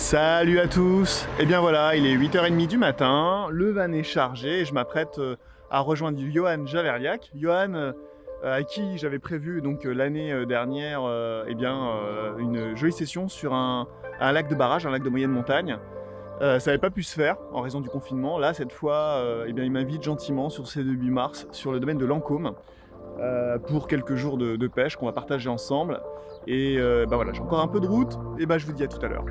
Salut à tous. Et bien voilà, il est 8h30 du matin, le van est chargé et je m'apprête à rejoindre Johan Javerliac. Johan, à qui j'avais prévu donc l'année dernière une jolie session sur un lac de barrage, un lac de moyenne montagne. Ça n'avait pas pu se faire en raison du confinement. Là, cette fois, il m'invite gentiment sur ces débuts mars sur le domaine de Lancôme pour quelques jours de pêche qu'on va partager ensemble. Et voilà, j'ai encore un peu de route et je vous dis à tout à l'heure.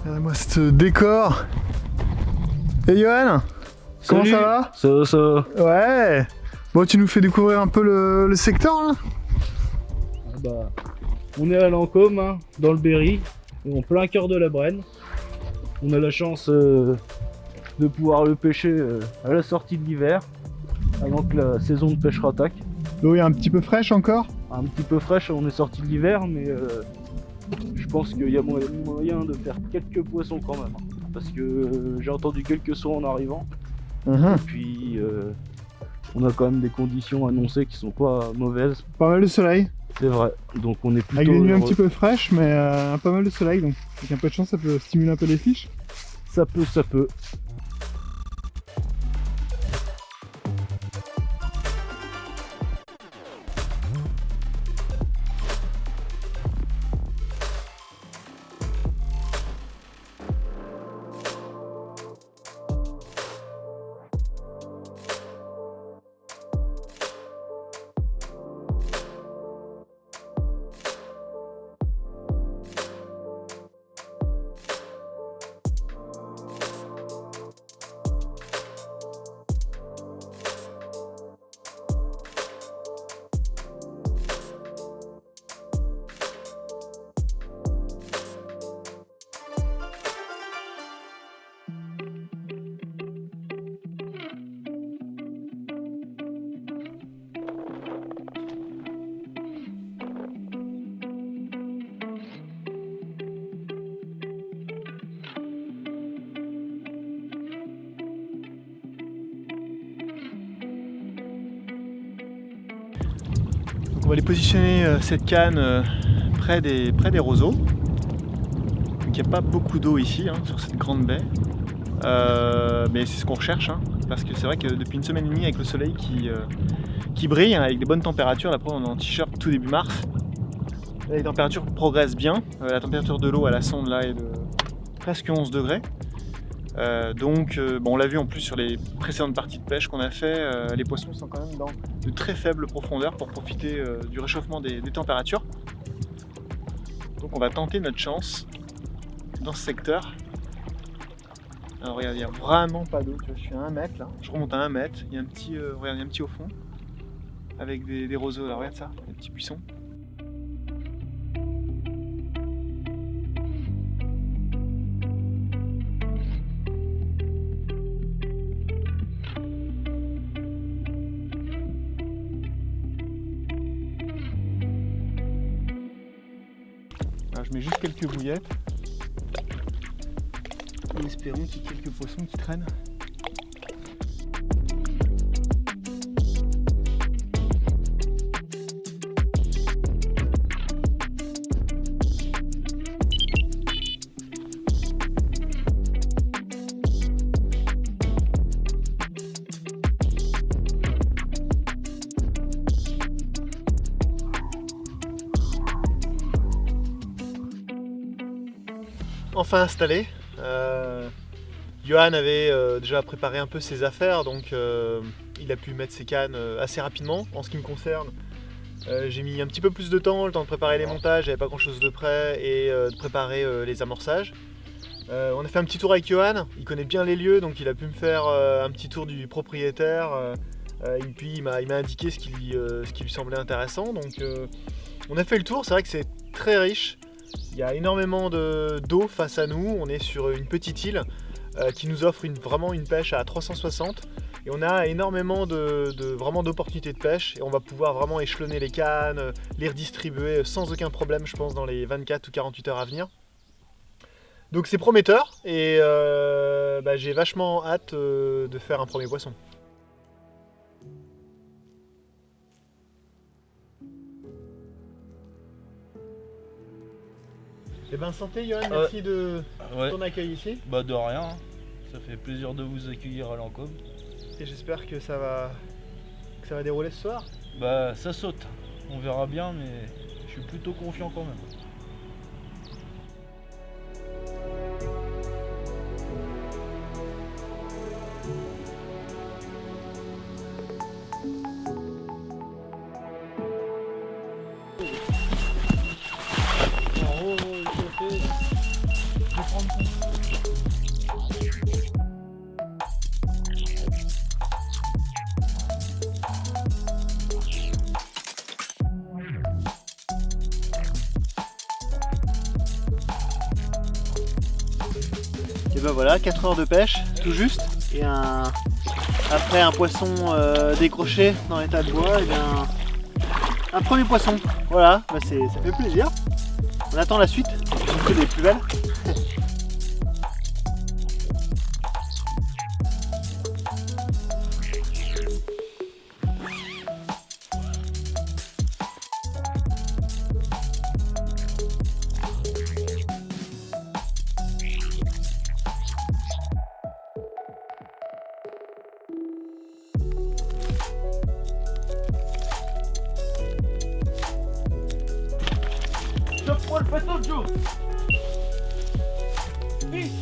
Regardez-moi ce décor. Et Johan, comment ça va? Ça va. Ouais. Bon, tu nous fais découvrir un peu le secteur là? On est à Lancôme, hein, dans le Berry, en plein cœur de la Brenne. On a la chance de pouvoir le pêcher à la sortie de l'hiver, avant que la saison de pêche rattaque. L'eau est un petit peu fraîche encore? Un petit peu fraîche, on est sorti de l'hiver, mais je pense qu'il y a moyen de faire quelques poissons quand même. Parce que j'ai entendu quelques sauts en arrivant. Et puis on a quand même des conditions annoncées qui sont pas mauvaises. Pas mal de soleil. C'est vrai, donc on est plutôt avec des nuits un heureux. petit peu fraîches, mais pas mal de soleil, donc avec un peu de chance ça peut stimuler un peu les fiches. Ça peut. On va aller positionner cette canne près des roseaux. Donc il n'y a pas beaucoup d'eau ici, sur cette grande baie. Mais c'est ce qu'on recherche, parce que c'est vrai que depuis une semaine et demie avec le soleil qui brille, avec des bonnes températures, là on est en t-shirt tout début mars. Là, les températures progressent bien. La température de l'eau à la sonde là est de presque 11 degrés. On l'a vu en plus sur les précédentes parties de pêche qu'on a fait, les poissons sont quand même dans de très faibles profondeurs pour profiter du réchauffement des températures. Donc on va tenter notre chance dans ce secteur. Alors regarde, il n'y a vraiment pas d'eau, tu vois, je suis à 1 mètre là, je remonte à 1 mètre, il y a un petit, regarde, il y a un petit au fond, avec des roseaux là, regarde ça, des petits buissons. Alors, je mets juste quelques bouillettes. En espérant qu'il y ait quelques poissons qui traînent. Enfin installé. Johan avait déjà préparé un peu ses affaires, donc il a pu mettre ses cannes assez rapidement. En ce qui me concerne, j'ai mis un petit peu plus de temps, le temps de préparer les montages, j'avais pas grand chose de prêt, et de préparer les amorçages. On a fait un petit tour avec Johan, il connaît bien les lieux, donc il a pu me faire un petit tour du propriétaire, et puis il m'a indiqué ce qui lui semblait intéressant. Donc on a fait le tour, c'est vrai que c'est très riche, il y a énormément d'eau face à nous, on est sur une petite île. qui nous offre vraiment une pêche à 360. Et on a énormément vraiment d'opportunités de pêche et on va pouvoir vraiment échelonner les cannes, les redistribuer sans aucun problème, je pense, dans les 24 ou 48 heures à venir. Donc c'est prometteur et j'ai vachement hâte de faire un premier poisson. Eh ben santé Johan, merci de ton accueil ici. Bah de rien, ça fait plaisir de vous accueillir à l'Encom. Et j'espère que ça va dérouler ce soir. Bah ça saute, on verra bien mais je suis plutôt confiant quand même. Et ben voilà, 4 heures de pêche, tout juste. Et après un poisson décroché dans l'état de bois, et bien un premier poisson. Voilà, bah ça fait plaisir. On attend la suite, c'est des plus belles. Chope-moi le bateau, Joe! Vite!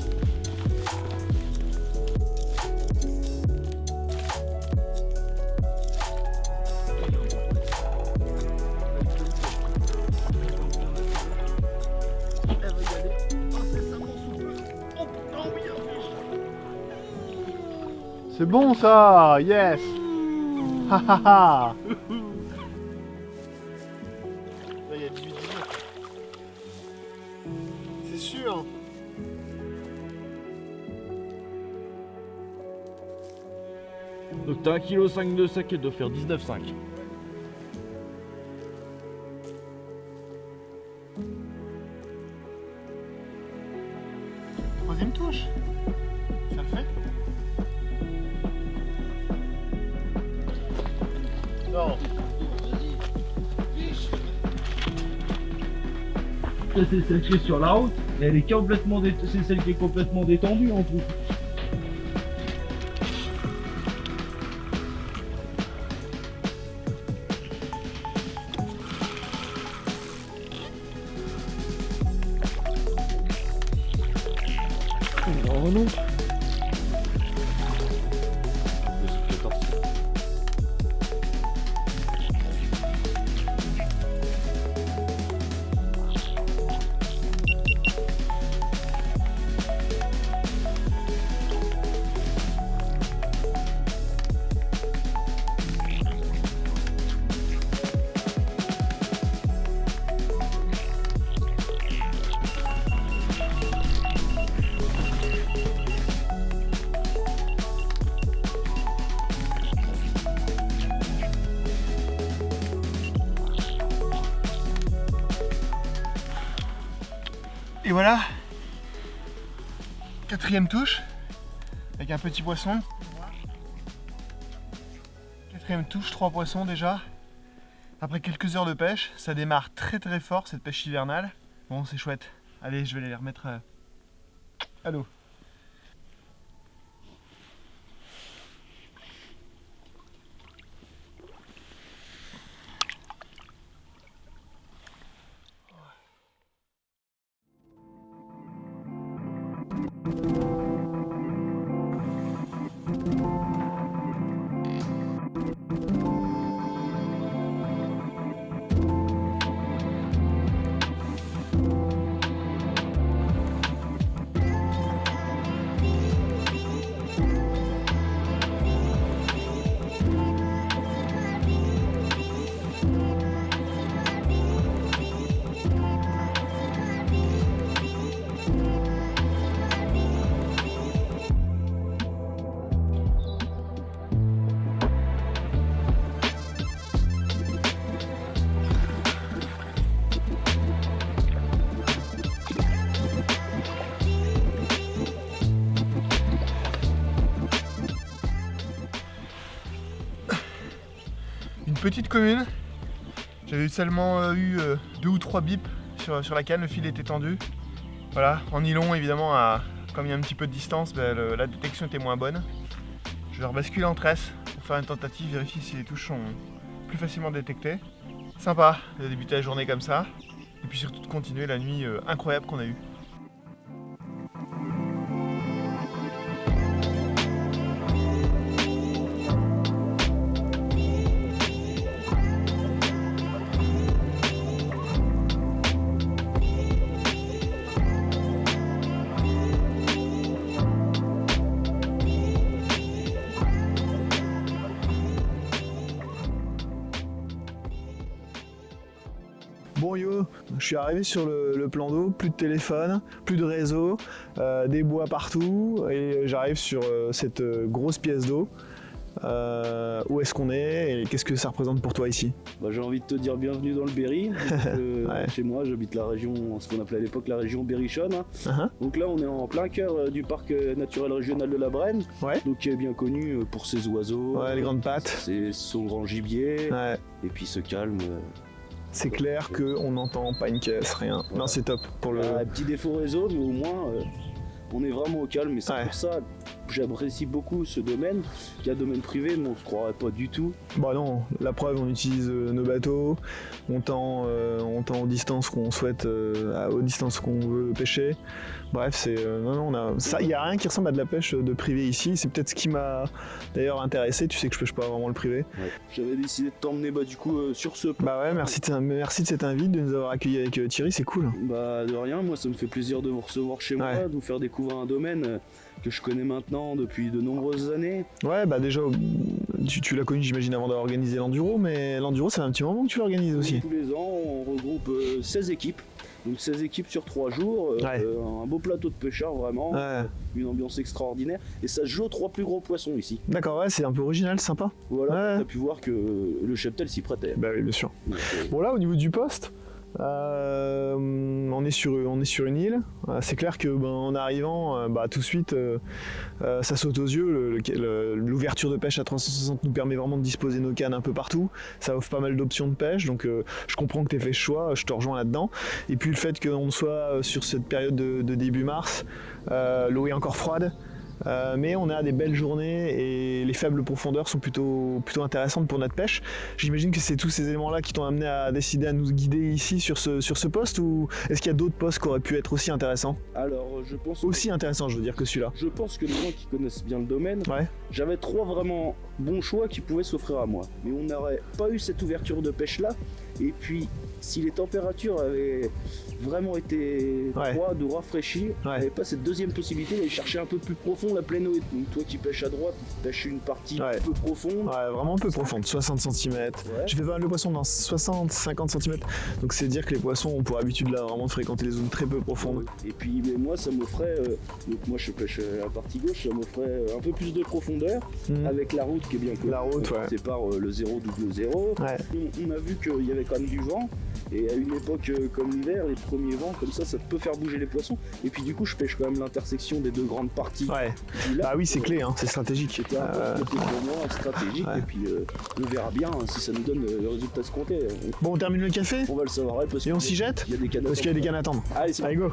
C'est bon ça, yes. Ha ha ha. Là il y a 18 c'est sûr. Donc t'as 1,5 kg de sac qui doit faire 19,5. Troisième touche. Ça le fait. Non. Ça c'est celle qui est sur la route, et elle est complètement c'est celle qui est complètement détendue en plus. Oh non. Et voilà, quatrième touche, avec un petit poisson. Quatrième touche, 3 poissons déjà. Après quelques heures de pêche, ça démarre très très fort cette pêche hivernale. Bon, c'est chouette. Allez, je vais les remettre à l'eau. une petite commune. J'avais seulement eu 2 ou 3 bips sur la canne, le fil était tendu. Voilà, en nylon évidemment, comme il y a un petit peu de distance, la détection était moins bonne. Je vais rebasculer en tresse pour faire une tentative, vérifier si les touches sont plus facilement détectées. Sympa de débuter la journée comme ça, et puis surtout de continuer la nuit incroyable qu'on a eue. Bon yo, je suis arrivé sur le plan d'eau, plus de téléphone, plus de réseau, des bois partout et j'arrive sur cette grosse pièce d'eau. Où est-ce qu'on est et qu'est-ce que ça représente pour toi ici? J'ai envie de te dire bienvenue dans le Berry. Ouais. Chez moi, j'habite la région, ce qu'on appelait à l'époque la région berrichonne. Donc là, on est en plein cœur du parc naturel régional de la Brenne, Ouais. donc qui est bien connu pour ses oiseaux, Ouais, les grandes pattes. son grand gibier, Ouais. et puis ce calme. C'est clair qu'on n'entend pas une caisse, rien. Ouais. Non, c'est top pour le. Petit défaut réseau, mais au moins on est vraiment au calme. Et c'est Ouais. pour ça que j'apprécie beaucoup ce domaine, qui est un domaine privé, mais on se croirait pas du tout. Bah non, la preuve, on utilise nos bateaux, on tend aux distances qu'on souhaite, aux distances qu'on veut pêcher. Bref, c'est non, il y a rien qui ressemble à de la pêche de privé ici. C'est peut-être ce qui m'a d'ailleurs intéressé. Tu sais que je pêche pas vraiment le privé. Ouais. J'avais décidé de t'emmener du coup sur ce Bah ouais, merci de cette invite, de nous avoir accueillis avec Thierry, c'est cool. De rien, moi ça me fait plaisir de vous recevoir chez moi, Ouais. de vous faire découvrir un domaine que je connais maintenant depuis de nombreuses années. Ouais, bah déjà, tu l'as connu, j'imagine, avant d'avoir organisé l'enduro, mais l'enduro, ça fait un petit moment que tu l'organises aussi. Tous les ans, on regroupe 16 équipes. Donc 16 équipes sur 3 jours, Ouais. un beau plateau de pêcheurs vraiment, Ouais. une ambiance extraordinaire. Et ça se joue aux 3 plus gros poissons ici. D'accord, ouais, c'est un peu original, sympa. Voilà, Ouais. t'as pu voir que le cheptel s'y prêtait. Bah oui, bien sûr. Donc, Bon là au niveau du poste, on est sur une île. C'est clair que en arrivant, tout de suite ça saute aux yeux. L'ouverture de pêche à 360 nous permet vraiment de disposer nos cannes un peu partout. Ça offre pas mal d'options de pêche, donc je comprends que tu aies fait ce choix, je te rejoins là-dedans. Et puis le fait qu'on soit sur cette période de début mars, l'eau est encore froide. Mais on a des belles journées et les faibles profondeurs sont plutôt intéressantes pour notre pêche. J'imagine que c'est tous ces éléments-là qui t'ont amené à décider à nous guider ici sur ce poste, ou est-ce qu'il y a d'autres postes qui auraient pu être aussi intéressants? alors, je pense Aussi intéressants, je veux dire, que celui-là. Je pense que les gens qui connaissent bien le domaine, Ouais. j'avais 3 vraiment bons choix qui pouvaient s'offrir à moi. Mais on n'aurait pas eu cette ouverture de pêche là. Et puis, si les températures avaient vraiment été Ouais. froides ou rafraîchies, on Ouais. n'avait pas cette deuxième possibilité d'aller chercher un peu plus profond la pleine eau. Donc toi qui pêches à droite, tu pêches une partie Ouais. un peu profonde. Ouais, vraiment un peu profonde, 60 cm. Ouais. J'ai fait pas mal de poissons dans 60-50 cm. Donc c'est dire que les poissons ont pour habitude là vraiment de fréquenter les zones très peu profondes. Et puis mais moi ça m'offrait, donc moi je pêche la partie gauche, ça m'offrait un peu plus de profondeur Mhm. avec la route qui est bien connue. La route, ouais. C'est par le 000. Ouais. On a vu qu'il y avait quand même du vent, et à une époque comme l'hiver, les premiers vents comme ça peut faire bouger les poissons. Et puis du coup je pêche quand même l'intersection des 2 grandes parties Ouais. du lac. Bah oui, c'est clé, hein, c'est stratégique. C'était important pour moi, stratégique, Ouais. et puis on verra bien si ça nous donne le résultat escompté. Bon, on termine le café On va le savoir parce et on qu'il s'y jette y a des cannes. parce qu'il y a des cannes à attendre. Allez, c'est Allez, go.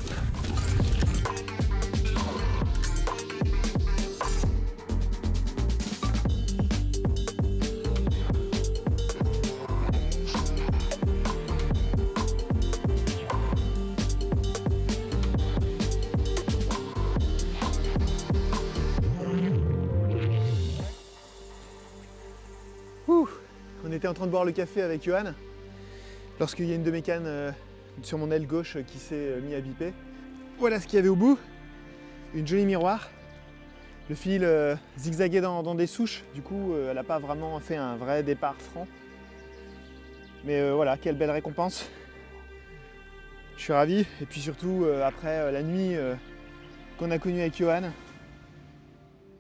On était en train de boire le café avec Johan lorsqu'il y a une de mes cannes sur mon aile gauche qui s'est mis à biper. Voilà ce qu'il y avait au bout, une jolie miroir. Le fil zigzaguait dans des souches, du coup elle n'a pas vraiment fait un vrai départ franc. Mais voilà, quelle belle récompense. Je suis ravi, et puis surtout après la nuit qu'on a connue avec Johan,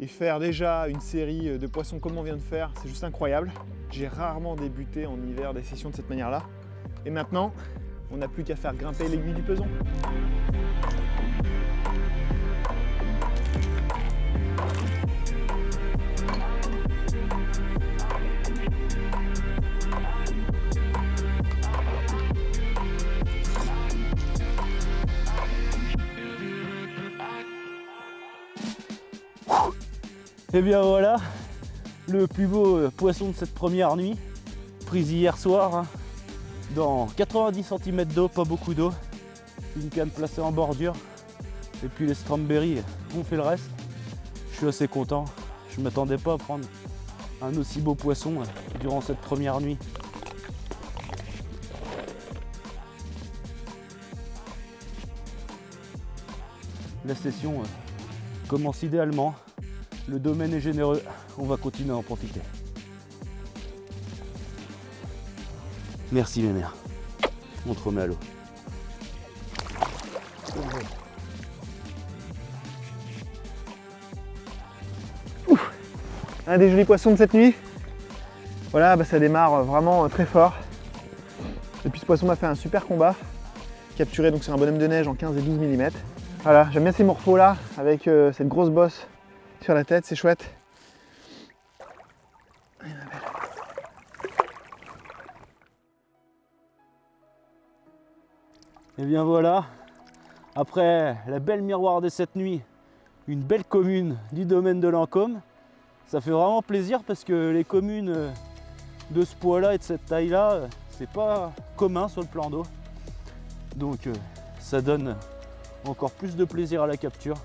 et faire déjà une série de poissons comme on vient de faire, c'est juste incroyable. J'ai rarement débuté en hiver des sessions de cette manière-là. Et maintenant, on n'a plus qu'à faire grimper l'aiguille du peson. Et bien voilà, le plus beau poisson de cette première nuit, prise hier soir, hein, dans 90 cm d'eau, pas beaucoup d'eau, une canne placée en bordure, et puis les strawberries ont fait le reste. Je suis assez content, je ne m'attendais pas à prendre un aussi beau poisson durant cette première nuit. La session commence idéalement, le domaine est généreux, on va continuer à en profiter. Merci mes mères, on te remet à l'eau. Un des jolis poissons de cette nuit. Voilà, bah ça démarre vraiment très fort. Et puis ce poisson m'a fait un super combat. Capturé donc sur un bonhomme de neige en 15 et 12 mm. Voilà, j'aime bien ces morphos là, avec cette grosse bosse sur la tête, c'est chouette. Et bien voilà, après la belle miroir de cette nuit, une belle commune du domaine de Lancôme. Ça fait vraiment plaisir parce que les communes de ce poids-là et de cette taille-là, c'est pas commun sur le plan d'eau. Donc ça donne encore plus de plaisir à la capture.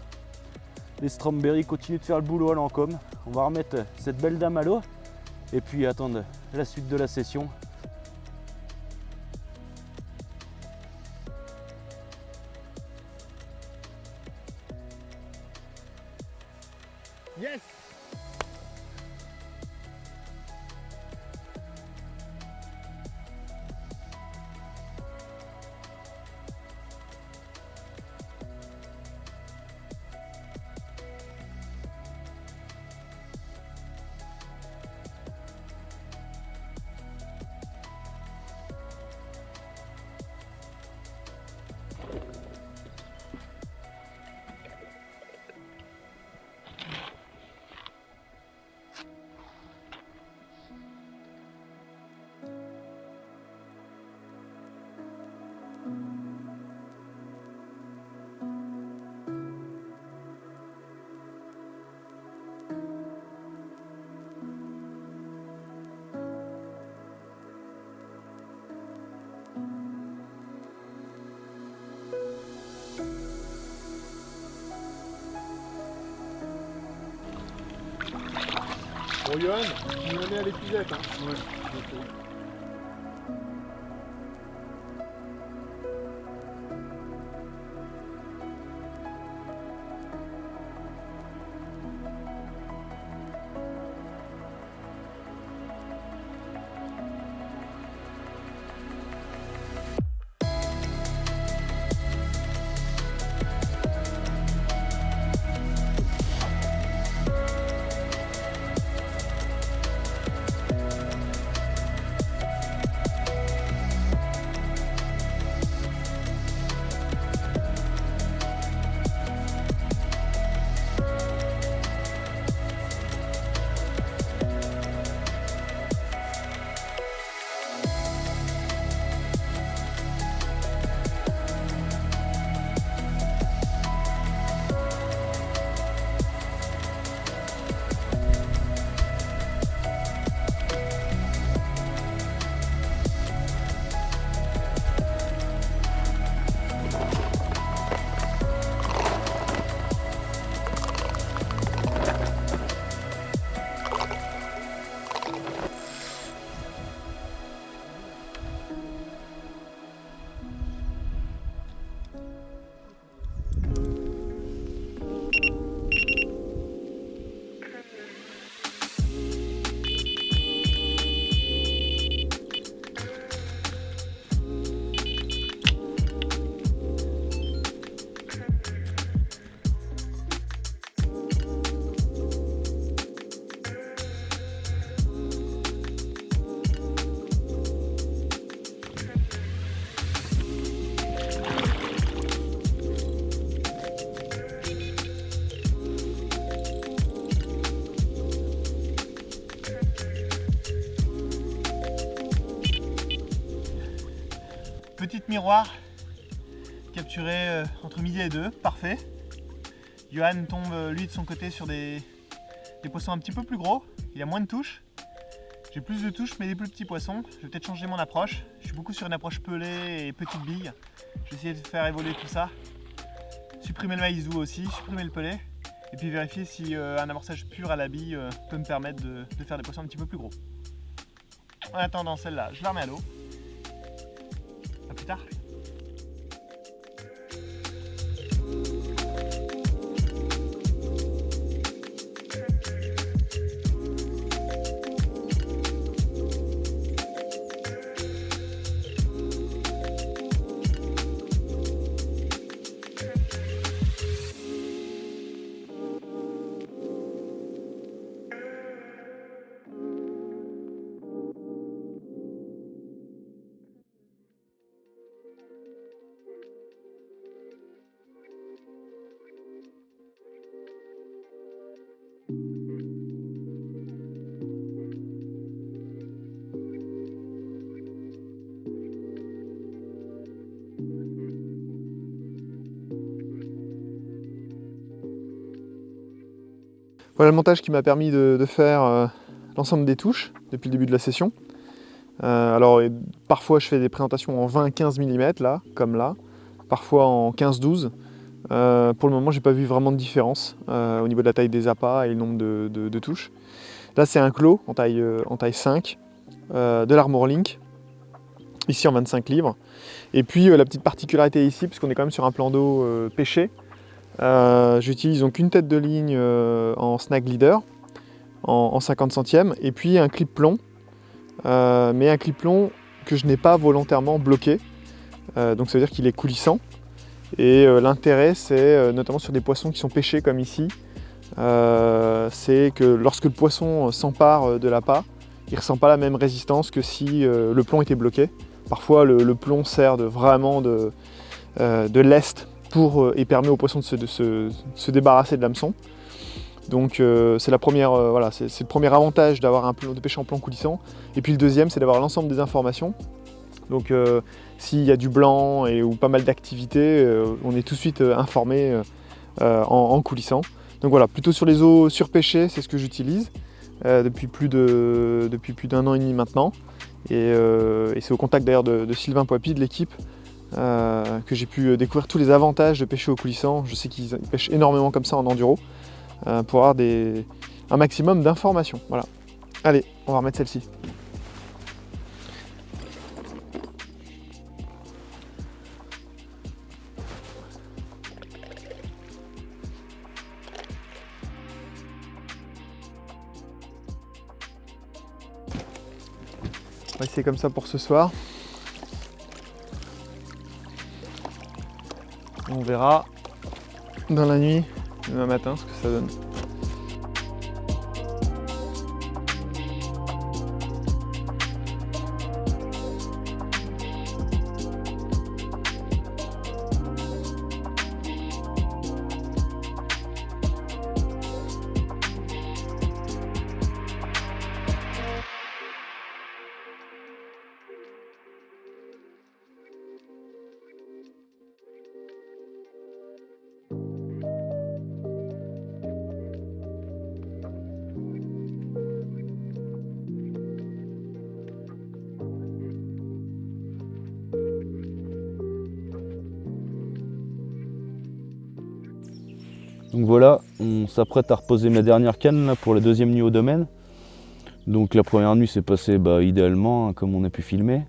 Les strawberries continuent de faire le boulot à Lancôme. On va remettre cette belle dame à l'eau et puis attendre la suite de la session. Yes! Bon Johan, tu me mets à l'épuisette hein. Ouais. Petite miroir, capturé entre midi et 2, parfait. Johan tombe lui de son côté sur des des poissons un petit peu plus gros, il y a moins de touches. J'ai plus de touches mais des plus petits poissons. Je vais peut-être changer mon approche. Je suis beaucoup sur une approche pelée et petite bille. Je vais essayer de faire évoluer tout ça. Supprimer le maïzou aussi, supprimer le pelé. Et puis vérifier si un amorçage pur à la bille peut me permettre de faire des poissons un petit peu plus gros. En attendant celle-là, je la remets à l'eau. A plus tard. Voilà le montage qui m'a permis de faire l'ensemble des touches depuis le début de la session. Alors parfois je fais des présentations en 20-15 mm là, comme là, parfois en 15-12. Pour le moment j'ai pas vu vraiment de différence au niveau de la taille des appâts et le nombre de touches. Là c'est un clos en taille 5, de l'Armor Link, ici en 25 livres. Et puis la petite particularité ici, puisqu'on est quand même sur un plan d'eau pêché, j'utilise donc une tête de ligne en snag leader en 50 centièmes et puis un clip plomb, mais un clip plomb que je n'ai pas volontairement bloqué, donc ça veut dire qu'il est coulissant. Et l'intérêt c'est notamment sur des poissons qui sont pêchés comme ici, c'est que lorsque le poisson s'empare de l'appât, il ne ressent pas la même résistance que si le plomb était bloqué. Parfois le plomb sert vraiment de lest et permet au poisson de se débarrasser de l'hameçon. Donc c'est voilà, c'est le premier avantage d'avoir de pêcher en plomb coulissant. Et puis le deuxième, c'est d'avoir l'ensemble des informations. Donc s'il y a du blanc ou pas mal d'activités, on est tout de suite informé en coulissant. Donc voilà, plutôt sur les eaux surpêchées, c'est ce que j'utilise depuis plus d'un an et demi maintenant. Et c'est au contact d'ailleurs de Sylvain Poipy de l'équipe que j'ai pu découvrir tous les avantages de pêcher au coulissant. Je sais qu'ils pêchent énormément comme ça en enduro pour avoir un maximum d'informations. Voilà. Allez, on va remettre celle-ci. On va essayer comme ça pour ce soir. On verra dans la nuit, demain matin, ce que ça donne. Donc voilà, on s'apprête à reposer ma dernière canne là, pour la deuxième nuit au domaine. Donc la première nuit s'est passée idéalement, comme on a pu filmer.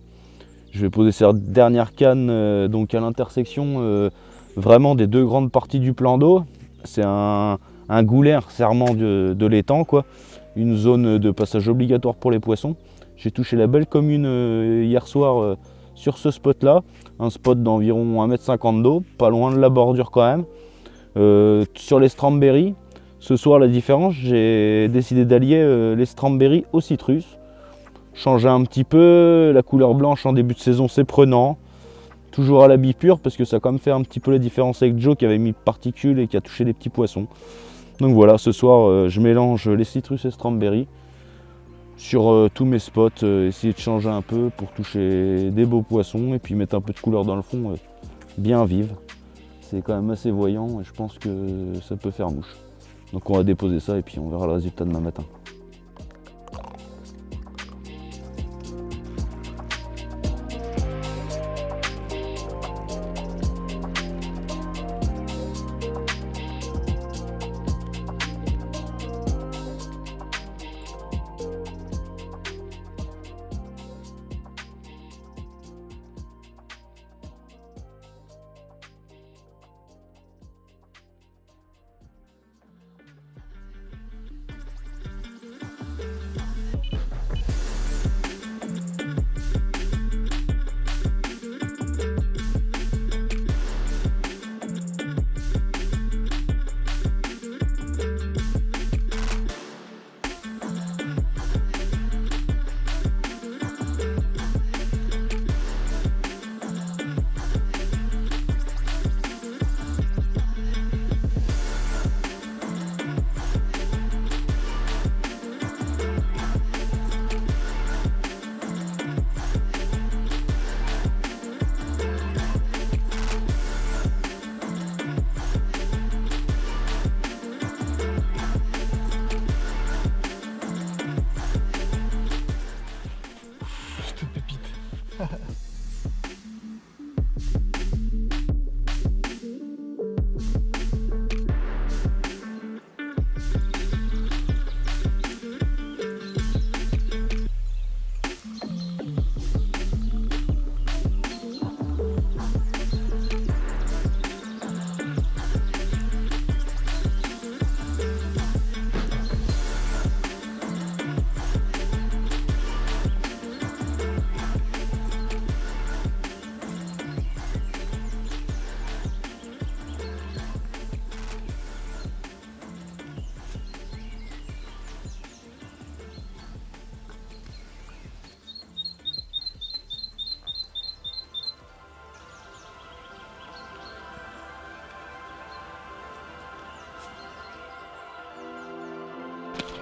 Je vais poser cette dernière canne donc à l'intersection vraiment des deux grandes parties du plan d'eau. C'est un goulet, un resserrement de l'étang, quoi. Une zone de passage obligatoire pour les poissons. J'ai touché la belle commune hier soir sur ce spot là. Un spot d'environ 1,50 m d'eau, pas loin de la bordure quand même. Sur les Strawberry, ce soir la différence, j'ai décidé d'allier les Strawberry au citrus. Changer un petit peu, la couleur blanche en début de saison c'est prenant. Toujours à la bille pure parce que ça a quand même fait un petit peu la différence avec Joe qui avait mis particules et qui a touché les petits poissons. Donc voilà, ce soir je mélange les citrus et Strawberry sur tous mes spots, essayer de changer un peu pour toucher des beaux poissons et puis mettre un peu de couleur dans le fond bien vive. C'est quand même assez voyant et je pense que ça peut faire mouche. Donc on va déposer ça et puis on verra le résultat demain matin.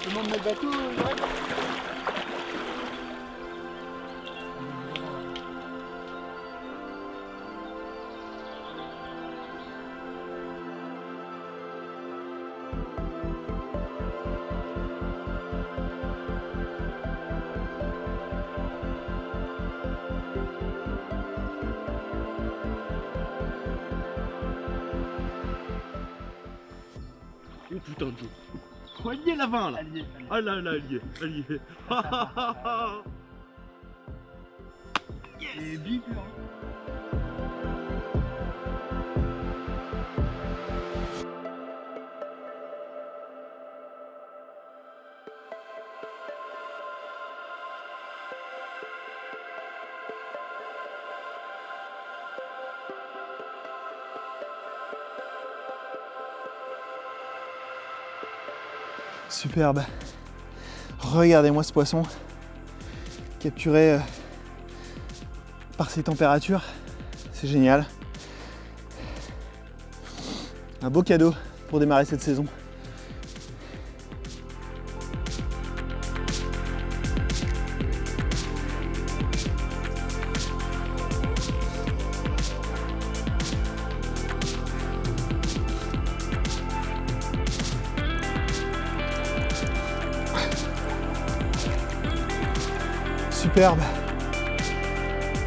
Je demande le bateau, Greg. Oh putain de Oh, elle y est la 20 là. Ah là là, elle y est, elle y est. Et bip, superbe. Regardez-moi ce poisson capturé par ces températures. C'est génial. Un beau cadeau pour démarrer cette saison. Superbe,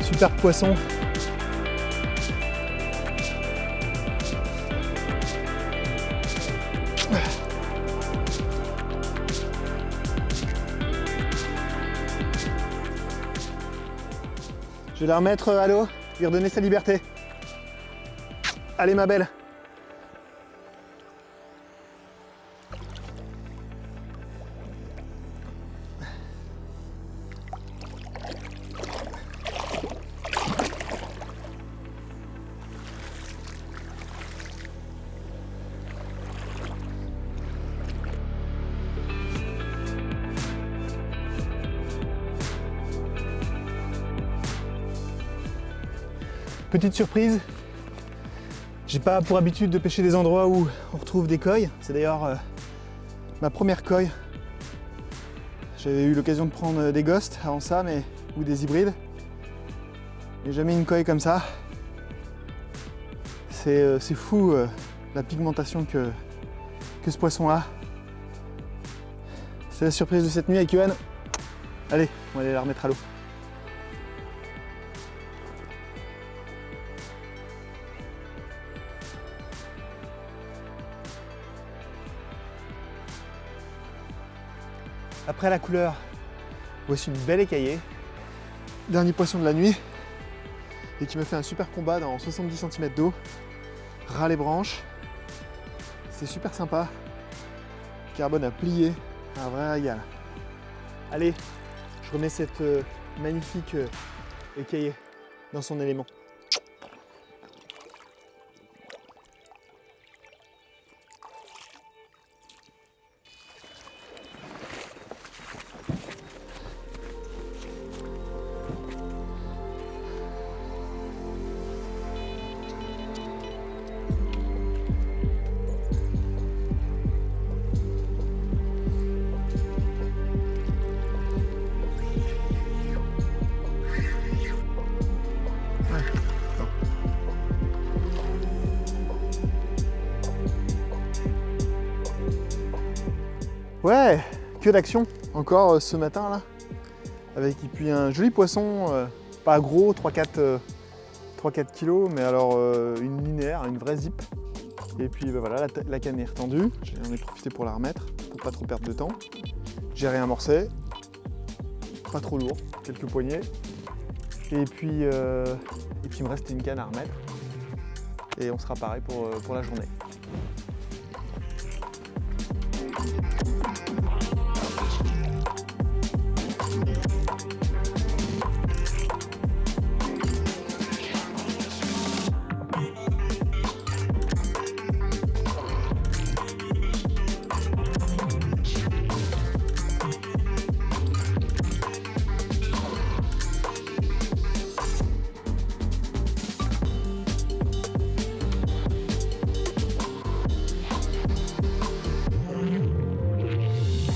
superbe poisson. Je vais la remettre à l'eau, lui redonner sa liberté. Allez ma belle. Petite surprise, j'ai pas pour habitude de pêcher des endroits où on retrouve des coilles. C'est d'ailleurs ma première coille. J'avais eu l'occasion de prendre des ghosts avant ça, ou des hybrides. Mais jamais une coille comme ça. C'est fou la pigmentation que ce poisson a. C'est la surprise de cette nuit avec Johan. Allez, on va aller la remettre à l'eau. Après la couleur, voici une belle écaillée. Dernier poisson de la nuit. Et qui me fait un super combat dans 70 cm d'eau. Ras les branches. C'est super sympa. Carbone à plier. Un vrai régal. Allez, je remets cette magnifique écaillée dans son élément. Ouais, que d'action encore ce matin là. Avec et puis un joli poisson, pas gros, 3-4 kilos, mais alors une linéaire, une vraie zip. Et puis bah, voilà, la canne est retendue, j'en ai profité pour la remettre, pour pas trop perdre de temps. J'ai réamorcé, pas trop lourd, quelques poignées. Et puis il me reste une canne à remettre. Et on sera pareil pour la journée.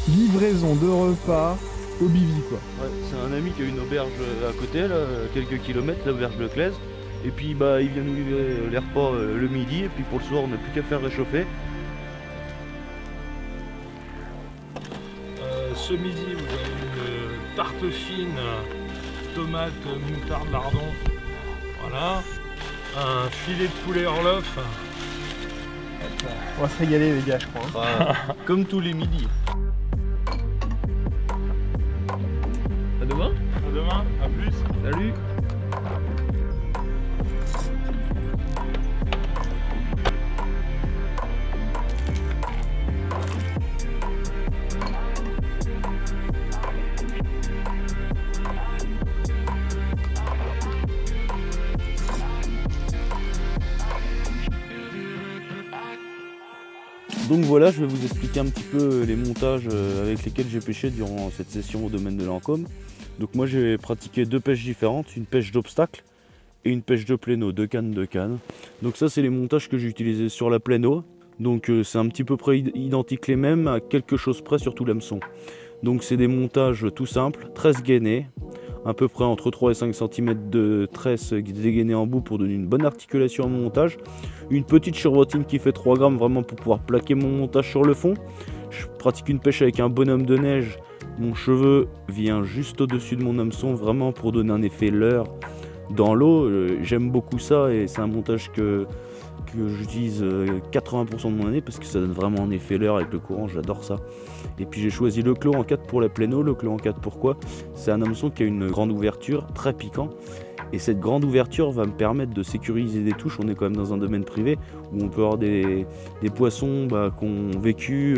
Livraison de repas au Bivi quoi. Ouais, c'est un ami qui a une auberge à côté, là, quelques kilomètres, l'auberge de Claise. Et puis bah, il vient nous livrer les repas le midi, et puis pour le soir on n'a plus qu'à faire réchauffer. Ce midi vous avez une tarte fine, tomate, moutarde, lardon. Voilà. Un filet de poulet Orloff. On va se régaler les gars je crois. Comme tous les midis. À demain. À demain, à plus. Salut. Donc voilà, je vais vous expliquer un petit peu les montages avec lesquels j'ai pêché durant cette session au domaine de Lancôme. Donc moi j'ai pratiqué deux pêches différentes, une pêche d'obstacle et une pêche de pléno, deux cannes. Donc ça c'est les montages que j'ai utilisés sur la pléno. Donc c'est un petit peu près identique les mêmes, à quelque chose près sur tout l'hameçon. Donc c'est des montages tout simples, 13 gainés, à peu près entre 3 et 5 cm de tresse dégainée en bout pour donner une bonne articulation à mon montage. Une petite chevrotine qui fait 3 grammes vraiment pour pouvoir plaquer mon montage sur le fond. Je pratique une pêche avec un bonhomme de neige. Mon cheveu vient juste au-dessus de mon hameçon vraiment pour donner un effet leurre dans l'eau. J'aime beaucoup ça et c'est un montage que j'utilise 80% de mon année parce que ça donne vraiment un effet leurre avec le courant, j'adore ça. Et puis j'ai choisi le Clos en 4 pour la pléno. Le Clos en 4 pourquoi? C'est un hameçon qui a une grande ouverture, très piquant. Et cette grande ouverture va me permettre de sécuriser des touches. On est quand même dans un domaine privé où on peut avoir des poissons qui ont vécu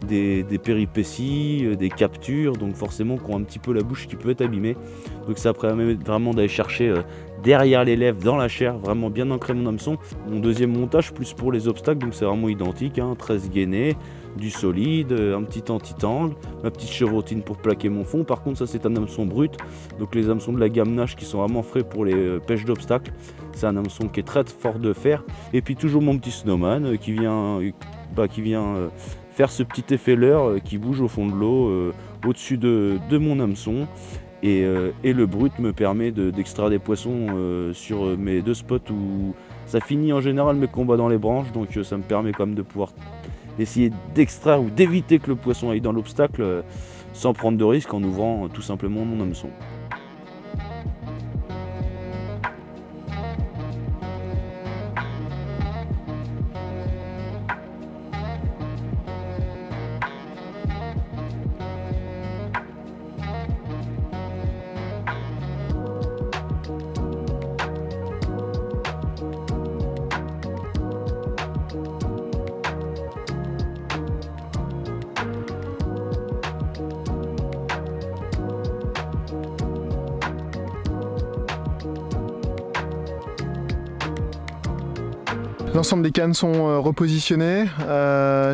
des péripéties, des captures, donc forcément qui ont un petit peu la bouche qui peut être abîmée. Donc ça permet vraiment d'aller chercher derrière les lèvres, dans la chair, vraiment bien ancrer mon hameçon. Mon deuxième montage, plus pour les obstacles, donc c'est vraiment identique, 13 gainés, du solide, un petit anti-tangle, ma petite chevrotine pour plaquer mon fond. Par contre ça c'est un hameçon brut, donc les hameçons de la gamme nage qui sont vraiment frais pour les pêches d'obstacles. C'est un hameçon qui est très fort de fer. Et puis toujours mon petit snowman qui vient faire ce petit effet leurre qui bouge au fond de l'eau au-dessus de mon hameçon. Et le brut me permet d'extraire des poissons sur mes deux spots où ça finit en général mes combats dans les branches, donc ça me permet quand même de pouvoir essayer d'extraire ou d'éviter que le poisson aille dans l'obstacle sans prendre de risque en ouvrant tout simplement mon hameçon. L'ensemble des cannes sont repositionnées.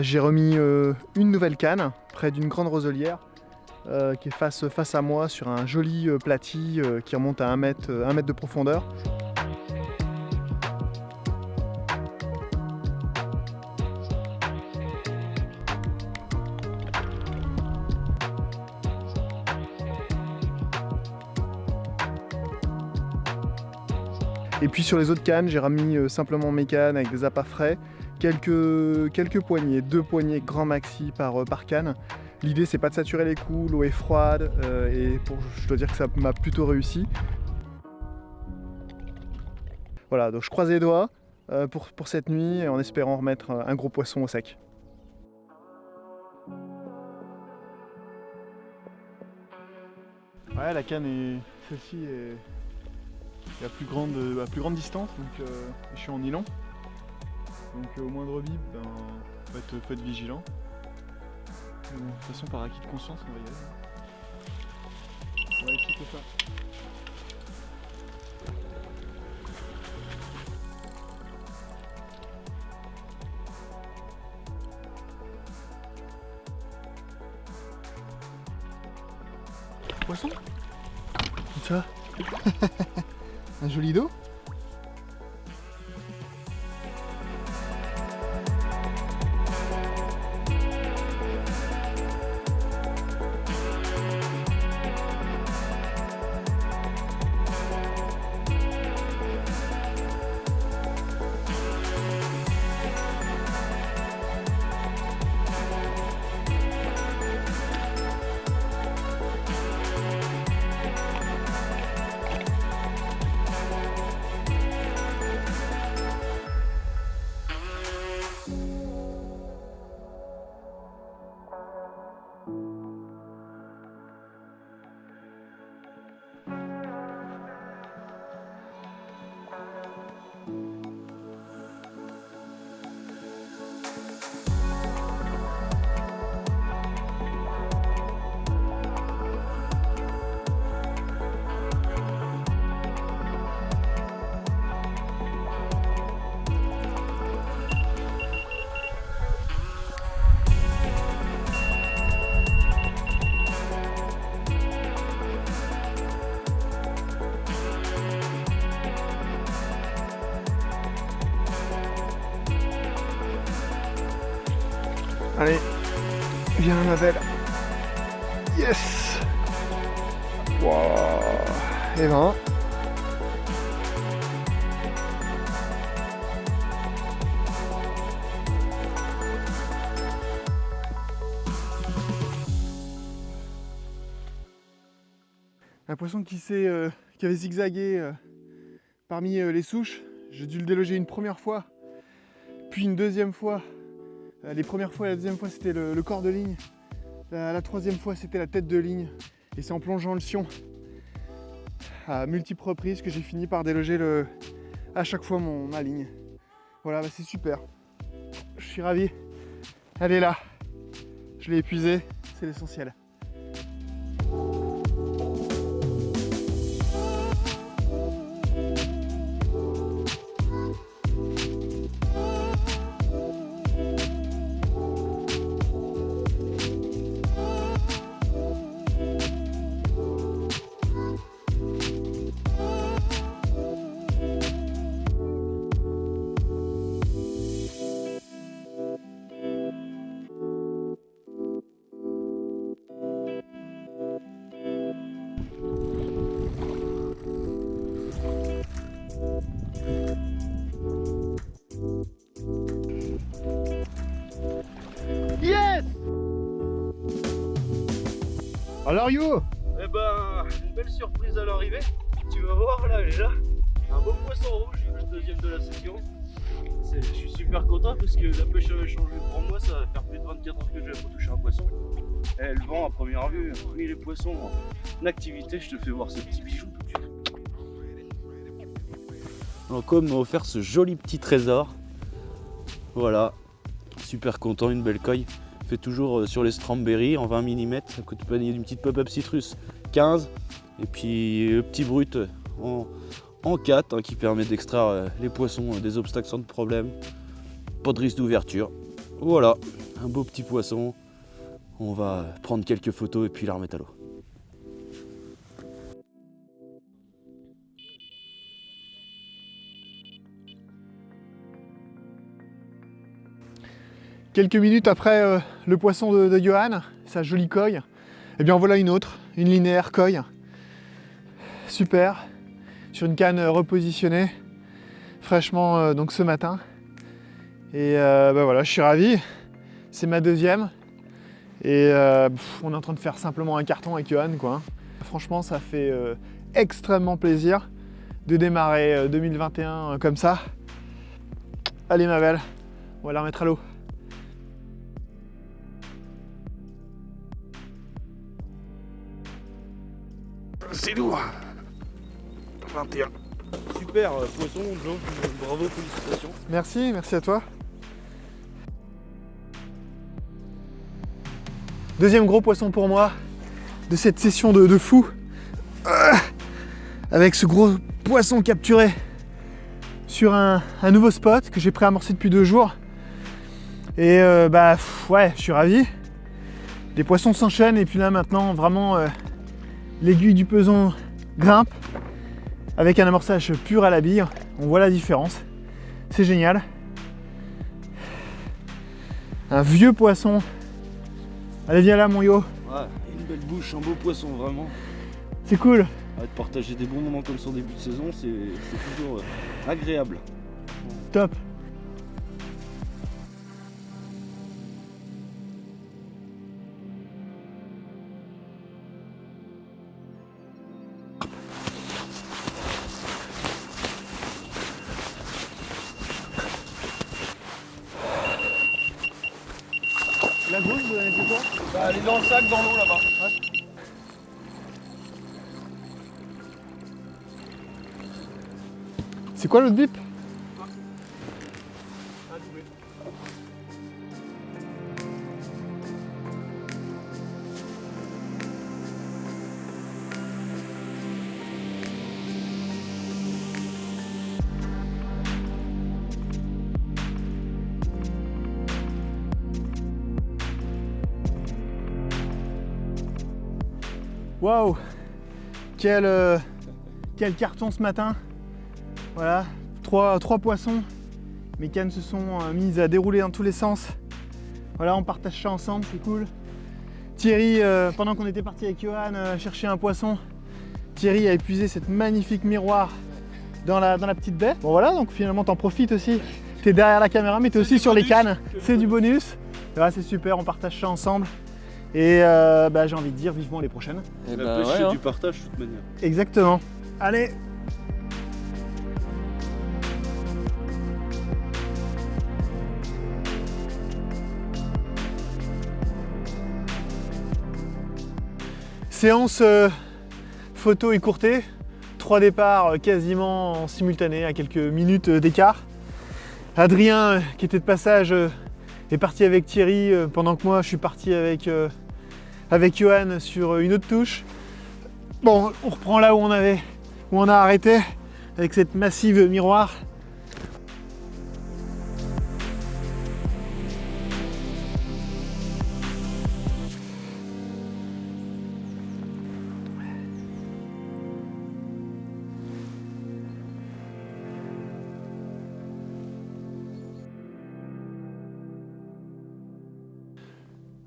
J'ai remis une nouvelle canne près d'une grande roselière qui est face à moi sur un joli platis qui remonte à 1 mètre de profondeur. Et puis sur les autres cannes, j'ai remis simplement mes cannes avec des appâts frais, quelques poignées, 2 poignées grand maxi par canne. L'idée c'est pas de saturer les coups, l'eau est froide et je dois dire que ça m'a plutôt réussi. Voilà, donc je croise les doigts pour cette nuit en espérant remettre un gros poisson au sec. Ouais, la canne est celle-ci est à plus grande distance, donc je suis en nylon. Donc au moindre bip, faut être vigilant. De toute façon, par acquis de conscience, on va y aller. On va équiper ça. Poisson ? Ça. Un joli dos. Allez, viens ma belle. Yes. Wow. Et ben. Un poisson qui avait zigzagué parmi les souches. J'ai dû le déloger une première fois, puis une deuxième fois. Les premières fois et la deuxième fois c'était le corps de ligne. La troisième fois c'était la tête de ligne. Et c'est en plongeant le sion à multiples reprises que j'ai fini par déloger à chaque fois ma ligne. Voilà, c'est super. Je suis ravi. Elle est là. Je l'ai épuisée, c'est l'essentiel. Alors You? Eh ben, une belle surprise à l'arrivée. Tu vas voir là déjà, un beau poisson rouge, le deuxième de la session. Je suis super content parce que la pêche avait changé pour moi, ça va faire plus de 24 heures que je vais retoucher un poisson. Et le vent à première vue, mis les poissons en activité, je te fais voir ce petit bijou tout de suite. Lancôme m'a offert ce joli petit trésor. Voilà, super content, une belle coille. Fait toujours sur les Strawberry en 20 mm, accompagné d'une petite pop-up citrus 15. Et puis le petit brut en 4 qui permet d'extraire les poissons des obstacles sans problème. Pas de risque d'ouverture. Voilà, un beau petit poisson. On va prendre quelques photos et puis la remettre à l'eau. Quelques minutes après le poisson de Johan, sa jolie coille, et bien voilà une autre, une linéaire coille. Super, sur une canne repositionnée, fraîchement donc ce matin. Et voilà, je suis ravi, c'est ma deuxième. Et on est en train de faire simplement un carton avec Johan, quoi. Franchement, ça fait extrêmement plaisir de démarrer 2021 comme ça. Allez ma belle, on va la remettre à l'eau. C'est lourd. 21. Super poisson, Joe, bravo, félicitations. Merci, merci à toi. Deuxième gros poisson pour moi de cette session de fou. Avec ce gros poisson capturé sur un nouveau spot que j'ai préamorcé depuis 2 jours. Et ouais, je suis ravi. Les poissons s'enchaînent et puis là maintenant vraiment l'aiguille du peson grimpe avec un amorçage pur à la bille. On voit la différence. C'est génial. Un vieux poisson. Allez, viens là, mon yo. Ouais, une belle bouche, un beau poisson, vraiment. C'est cool. Ouais, de partager des bons moments comme ça au début de saison, c'est toujours agréable. Top. La grosse, vous avez fait quoi? Bah, elle est dans le sac, dans l'eau là-bas. C'est quoi l'autre bip? Waouh, quel carton ce matin. Voilà, trois poissons. Mes cannes se sont mises à dérouler dans tous les sens. Voilà, on partage ça ensemble, c'est cool. Thierry, pendant qu'on était parti avec Johan chercher un poisson, Thierry a épuisé cette magnifique miroir dans la petite baie. Bon voilà, donc finalement t'en profites aussi. T'es derrière la caméra mais t'es aussi sur les cannes. C'est du bonus. Voilà, c'est super, on partage ça ensemble. Et j'ai envie de dire vivement les prochaines. Et la pêche, c'est du partage de toute manière. Exactement. Allez. Séance photo écourtée. 3 départs quasiment en simultané à quelques minutes d'écart. Adrien qui était de passage est parti avec Thierry pendant que moi je suis parti avec Johan sur une autre touche. Bon, on reprend là où on a arrêté avec cette massive miroir.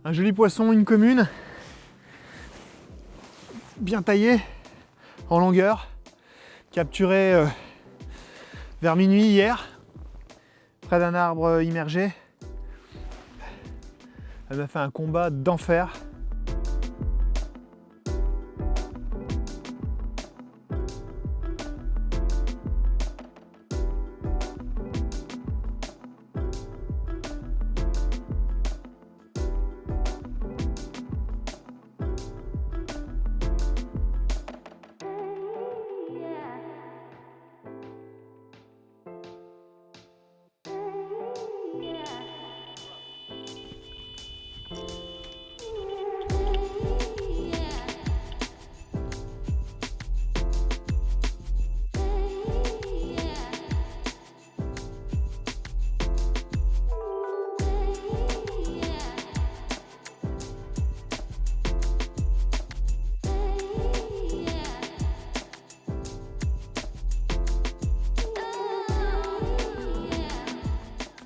Un joli poisson, une commune, bien taillé, en longueur, capturé vers minuit hier, près d'un arbre immergé. Elle m'a fait un combat d'enfer.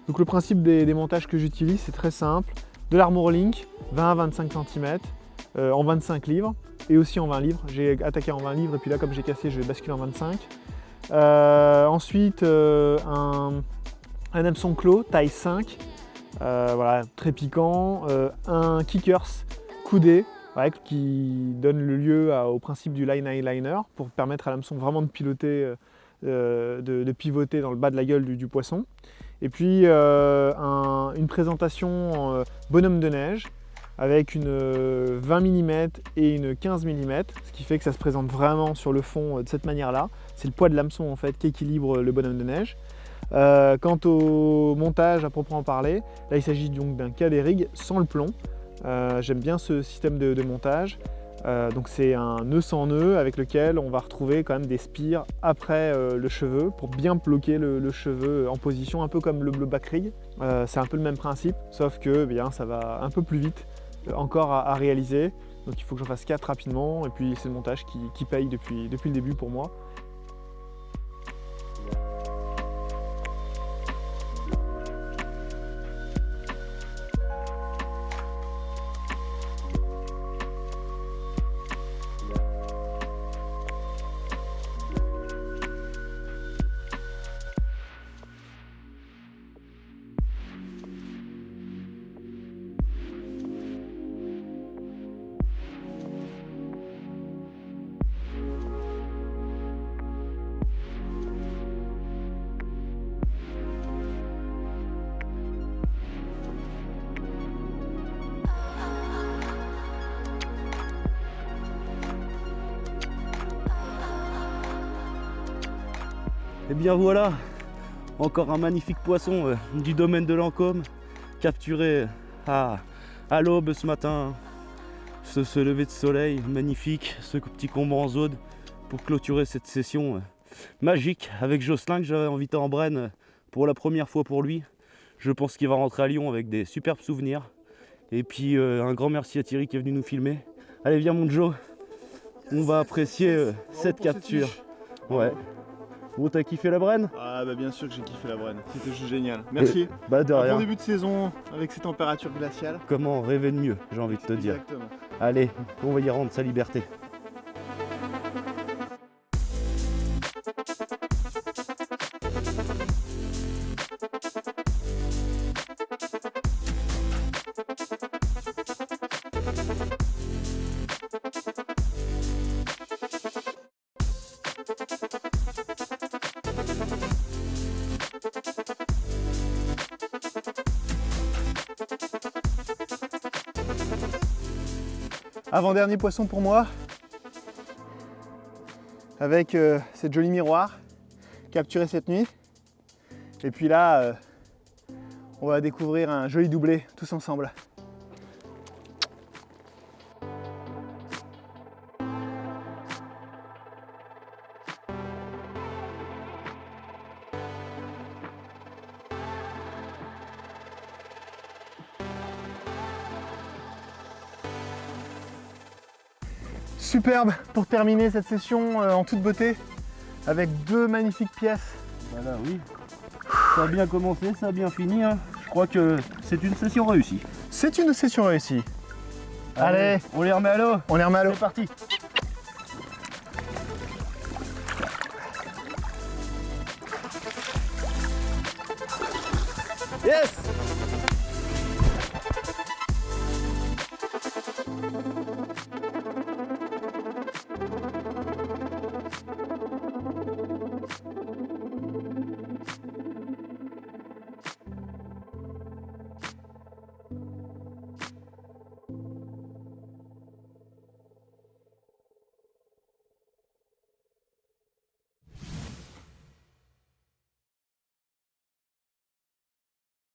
Donc le principe des montages que j'utilise, c'est très simple. De l'Armor Link, 20 à 25 cm, en 25 livres et aussi en 20 livres. J'ai attaqué en 20 livres et puis là, comme j'ai cassé, je vais basculer en 25. Ensuite, un hameçon clos, taille 5, voilà, très piquant. Un kickers coudé, ouais, qui donne le lieu au principe du line eyeliner pour permettre à l'hameçon vraiment de piloter, de pivoter dans le bas de la gueule du poisson. Et puis une présentation bonhomme de neige avec une 20 mm et une 15 mm, ce qui fait que ça se présente vraiment sur le fond de cette manière-là. C'est le poids de l'hameçon en fait qui équilibre le bonhomme de neige. Quant au montage à proprement parler, là il s'agit donc d'un cadet rig sans le plomb. J'aime bien ce système de montage. Donc c'est un nœud sans nœud avec lequel on va retrouver quand même des spires après le cheveu pour bien bloquer le cheveu en position, un peu comme le back rig. C'est un peu le même principe, sauf que eh bien, ça va un peu plus vite encore à réaliser. Donc il faut que j'en fasse 4 rapidement et puis c'est le montage qui paye depuis le début pour moi. Et bien voilà, encore un magnifique poisson du domaine de Lancôme, capturé à l'aube ce matin. Ce lever de soleil magnifique, ce petit combat en zone pour clôturer cette session magique avec Jocelyn que j'avais invité en Brenne pour la première fois pour lui. Je pense qu'il va rentrer à Lyon avec des superbes souvenirs. Et puis un grand merci à Thierry qui est venu nous filmer. Allez viens mon Joe, on va apprécier cette capture. Ouais. Bon, t'as kiffé la Brenne? Ah bah bien sûr que j'ai kiffé la Brenne, c'était juste génial. Merci. Bah de rien. Bon début de saison avec ces températures glaciales. Comment rêver de mieux, j'ai envie de te dire. Exactement. Allez, on va y rendre sa liberté. Avant-dernier poisson pour moi, avec cette jolie miroir capturée cette nuit. Et puis là, on va découvrir un joli doublé tous ensemble. Superbe pour terminer cette session en toute beauté avec 2 magnifiques pièces. Voilà, oui. Ça a bien commencé, ça a bien fini. Hein. Je crois que c'est une session réussie. C'est une session réussie. Allez, on les remet à l'eau. On les remet à l'eau. C'est parti. Yes!